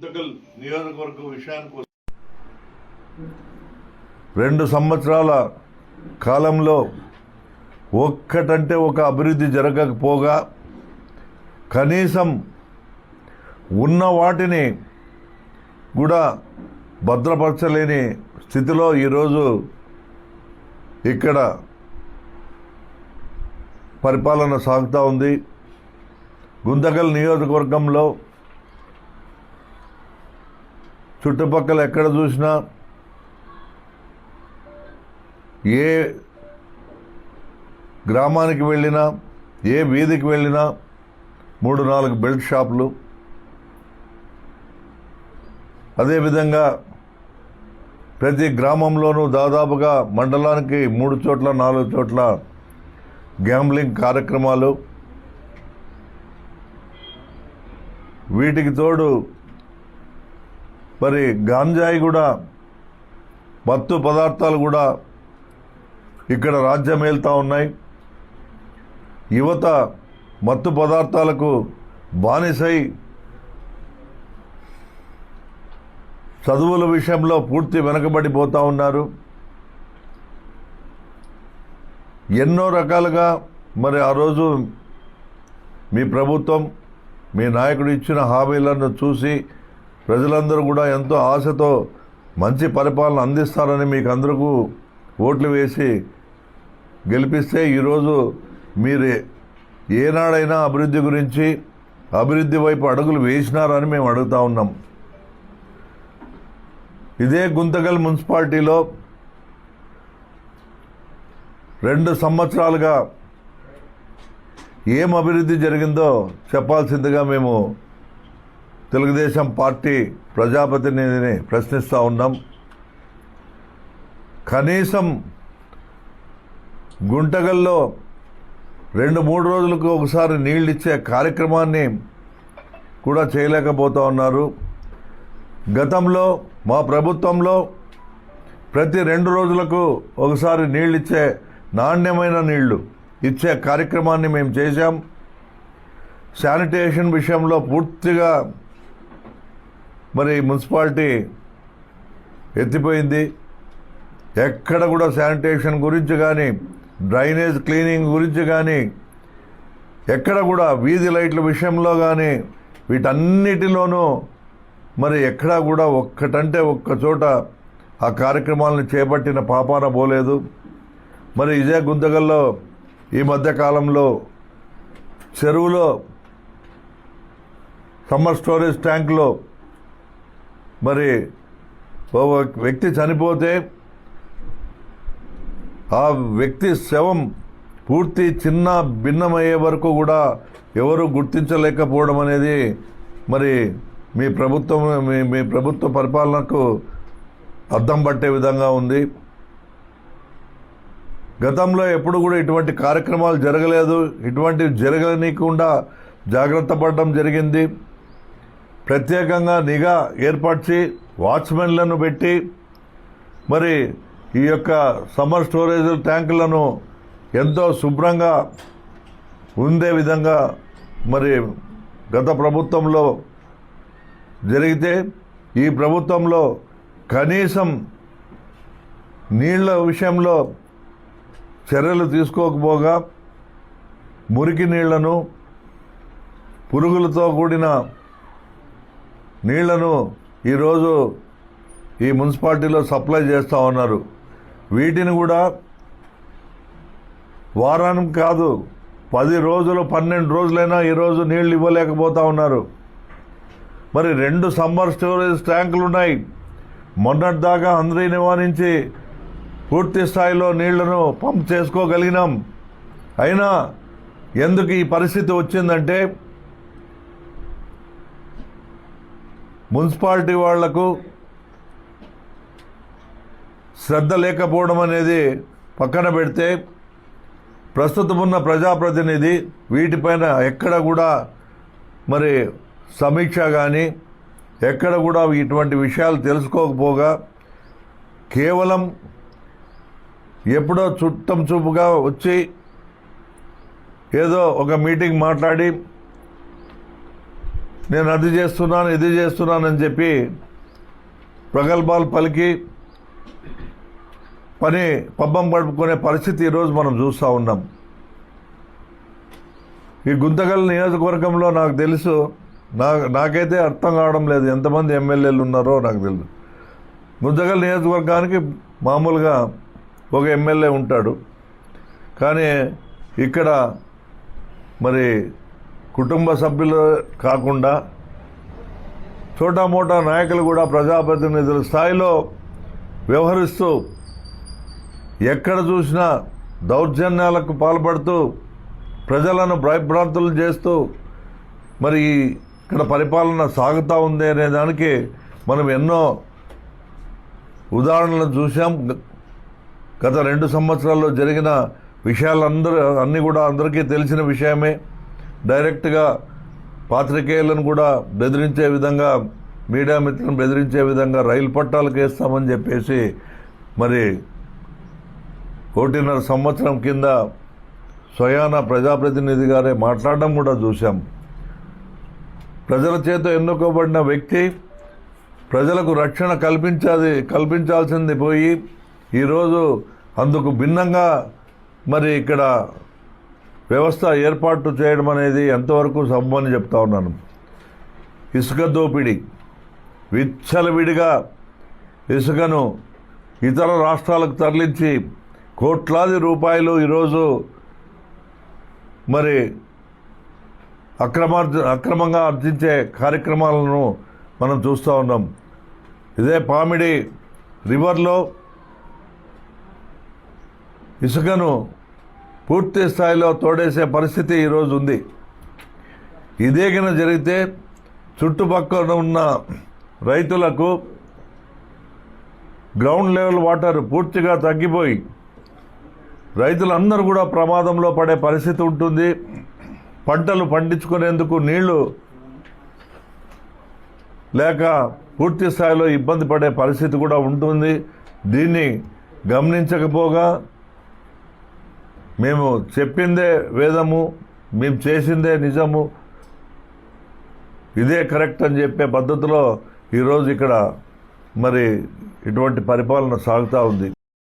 గుంతకల్ నియోజకవర్గం విషయానికి 2 సంవత్సరాల కాలంలో ఒక్కటంటే ఒక అభివృద్ధి జరగకపోగా కనీసం ఉన్న వాటిని కూడా భద్రపరచలేని స్థితిలో ఈరోజు ఇక్కడ పరిపాలన సాగుతూ ఉంది. గుంతకల్ నియోజకవర్గంలో చుట్టుపక్కల ఎక్కడ చూసినా ఏ గ్రామానికి వెళ్ళినా ఏ వీధికి వెళ్ళినా 3-4 బెల్ట్ షాపులు, అదేవిధంగా ప్రతి గ్రామంలోనూ దాదాపుగా మండలానికి 3 చోట్ల 4 చోట్ల గ్యాంబ్లింగ్ కార్యక్రమాలు. వీటికి తోడు మరి గాంజాయి కూడా, మత్తు పదార్థాలు కూడా ఇక్కడ రాజ్యమేలుతూ ఉన్నాయి. యువత మత్తు పదార్థాలకు బానిసై చదువుల విషయంలో పూర్తి వెనకబడిపోతూ ఉన్నారు. ఎన్నో రకాలుగా మరి ఆ రోజు మీ ప్రభుత్వం, మీ నాయకుడు ఇచ్చిన హామీలను చూసి ప్రజలందరూ కూడా ఎంతో ఆశతో మంచి పరిపాలన అందిస్తారని మీకు అందరికీ ఓట్లు వేసి గెలిపిస్తే ఈరోజు మీరు ఏనాడైనా అభివృద్ధి గురించి, అభివృద్ధి వైపు అడుగులు వేసినారని మేము అడుగుతా ఉన్నాం. ఇదే గుంతకల్ మున్సిపాలిటీలో 2 సంవత్సరాలుగా ఏం అభివృద్ధి జరిగిందో చెప్పాల్సిందిగా మేము తెలుగుదేశం పార్టీ ప్రజాప్రతినిధిని ప్రశ్నిస్తూ ఉన్నాం. కనీసం గుంటకల్లో 2-3 రోజులకు ఒకసారి నీళ్ళు ఇచ్చే కార్యక్రమాన్ని కూడా చేయలేకపోతూ ఉన్నారు. గతంలో మా ప్రభుత్వంలో ప్రతి 2 రోజులకు ఒకసారి నీళ్ళు ఇచ్చే, నాణ్యమైన నీళ్లు ఇచ్చే కార్యక్రమాన్ని మేము చేశాం. శానిటేషన్ విషయంలో పూర్తిగా మరి మున్సిపాలిటీ ఎత్తిపోయింది. ఎక్కడ కూడా శానిటేషన్ గురించి కానీ, డ్రైనేజ్ క్లీనింగ్ గురించి కానీ, ఎక్కడ కూడా వీధి లైట్ల విషయంలో కానీ, వీటన్నిటిలోనూ మరి ఎక్కడా కూడా ఒక్కటంటే ఒక్క చోట ఆ కార్యక్రమాలను చేపట్టిన పాపాన పోలేదు. మరి ఇదే గుంతకల్లో ఈ మధ్యకాలంలో చెరువులో సమ్మర్ స్టోరేజ్ ట్యాంక్లో మరి ఓ వ్యక్తి చనిపోతే ఆ వ్యక్తి శవం పూర్తి చిన్న భిన్నమయ్యే వరకు కూడా ఎవరు గుర్తించలేకపోవడం అనేది మరి మీ ప్రభుత్వ పరిపాలనకు అద్దం పట్టే విధంగా ఉంది. గతంలో ఎప్పుడు కూడా ఇటువంటి కార్యక్రమాలు జరగలేదు. ఇటువంటివి జరగనీయకుండా జాగ్రత్త పడడం జరిగింది. ప్రత్యేకంగా నిఘా ఏర్పరిచి వాచ్మెన్లను పెట్టి మరి ఈ యొక్క సమ్మర్ స్టోరేజ్ ట్యాంకులను ఎంతో శుభ్రంగా ఉండే విధంగా మరి గత ప్రభుత్వంలో జరిగితే, ఈ ప్రభుత్వంలో కనీసం నీళ్ల విషయంలో చర్యలు తీసుకోకపోగా మురికి నీళ్లను, పురుగులతో కూడిన నీళ్లను ఈరోజు ఈ మున్సిపాలిటీలో సప్లై చేస్తూ ఉన్నారు. వీటిని కూడా వారానికి కాదు 10 రోజులు 12 రోజులైనా ఈరోజు నీళ్లు ఇవ్వలేకపోతూ ఉన్నారు. మరి 2 సమ్మర్ స్టోరేజ్ ట్యాంకులు ఉన్నాయి. మొన్నటిదాకా అందరి నివారించి పూర్తి స్థాయిలో నీళ్లను పంప్ చేసుకోగలిగినాం. అయినా ఎందుకు ఈ పరిస్థితి వచ్చిందంటే మున్సిపాలిటీ వాళ్లకు శ్రద్ధ లేకపోవడం అనేది పక్కన పెడితే, ప్రస్తుతం ఉన్న ప్రజాప్రతినిధి వీటిపైన ఎక్కడ కూడా మరి సమీక్ష కానీ, ఎక్కడ కూడా ఇటువంటి విషయాలు తెలుసుకోకపోగా కేవలం ఎప్పుడో చుట్టం చూపుగా వచ్చి ఏదో ఒక మీటింగ్ మాట్లాడి నేను అది చేస్తున్నాను ఇది చేస్తున్నానని చెప్పి ప్రగల్భాలు పలికి పబ్బం గడుపుకునే పరిస్థితి ఈరోజు మనం చూస్తూ ఉన్నాం. ఈ గుంతకల్ నియోజకవర్గంలో నాకు తెలుసు, నాకైతే అర్థం కావడం లేదు ఎంతమంది ఎమ్మెల్యేలు ఉన్నారో నాకు తెలుసు. గుంతకల్ నియోజకవర్గానికి మామూలుగా ఒక ఎమ్మెల్యే ఉంటాడు, కానీ ఇక్కడ మరి కుటుంబ సభ్యులు కాకుండా చోటా మోటా నాయకులు కూడా ప్రజాప్రతినిధుల స్థాయిలో వ్యవహరిస్తూ ఎక్కడ చూసినా దౌర్జన్యాలకు పాల్పడుతూ ప్రజలను భయభ్రాంతులు చేస్తూ మరి ఇక్కడ పరిపాలన సాగుతూ ఉంది అనే దానికి మనం ఎన్నో ఉదాహరణలను చూసాం. గత 2 సంవత్సరాల్లో జరిగిన అన్నీ కూడా అందరికీ తెలిసిన విషయమే. డైరెక్ట్గా పాత్రికేయులను కూడా బెదిరించే విధంగా, మీడియా మిత్రులను బెదిరించే విధంగా రైలు పట్టాలకు వేస్తామని చెప్పేసి మరి 1.5 సంవత్సరం కింద స్వయాన ప్రజాప్రతినిధి గారే మాట్లాడడం కూడా చూశాం. ప్రజల చేత ఎన్నుకోబడిన వ్యక్తి ప్రజలకు రక్షణ కల్పించాల్సింది పోయి ఈరోజు అందుకు భిన్నంగా మరి ఇక్కడ వ్యవస్థ ఏర్పాటు చేయడం అనేది ఎంతవరకు సబబని చెప్తా ఉన్నాను. ఇసుక దోపిడీ, విచ్చలవిడిగా ఇసుకను ఇతర రాష్ట్రాలకు తరలించి కోట్లాది రూపాయలు ఈరోజు మరి అక్రమంగా ఆర్జించే కార్యక్రమాలను మనం చూస్తూ ఉన్నాం. ఇదే పామిడి రివర్లో ఇసుకను పూర్తి స్థాయిలో తోడేసే పరిస్థితి ఈరోజు ఉంది. ఇదే కింద జరిగితే చుట్టుపక్కల ఉన్న రైతులకు గ్రౌండ్ లెవెల్ వాటర్ పూర్తిగా తగ్గిపోయి రైతులందరూ కూడా ప్రమాదంలో పడే పరిస్థితి ఉంటుంది. పంటలు పండించుకునేందుకు నీళ్లు లేక పూర్తి స్థాయిలో ఇబ్బంది పడే పరిస్థితి కూడా ఉంటుంది. దీన్ని గమనించకపోగా మేము చెప్పిందే వేదము, మేము చేసిందే నిజము, ఇదే కరెక్ట్ అని చెప్పే పద్ధతిలో ఈరోజు ఇక్కడ మరి ఇటువంటి పరిపాలన సాగుతూ ఉంది.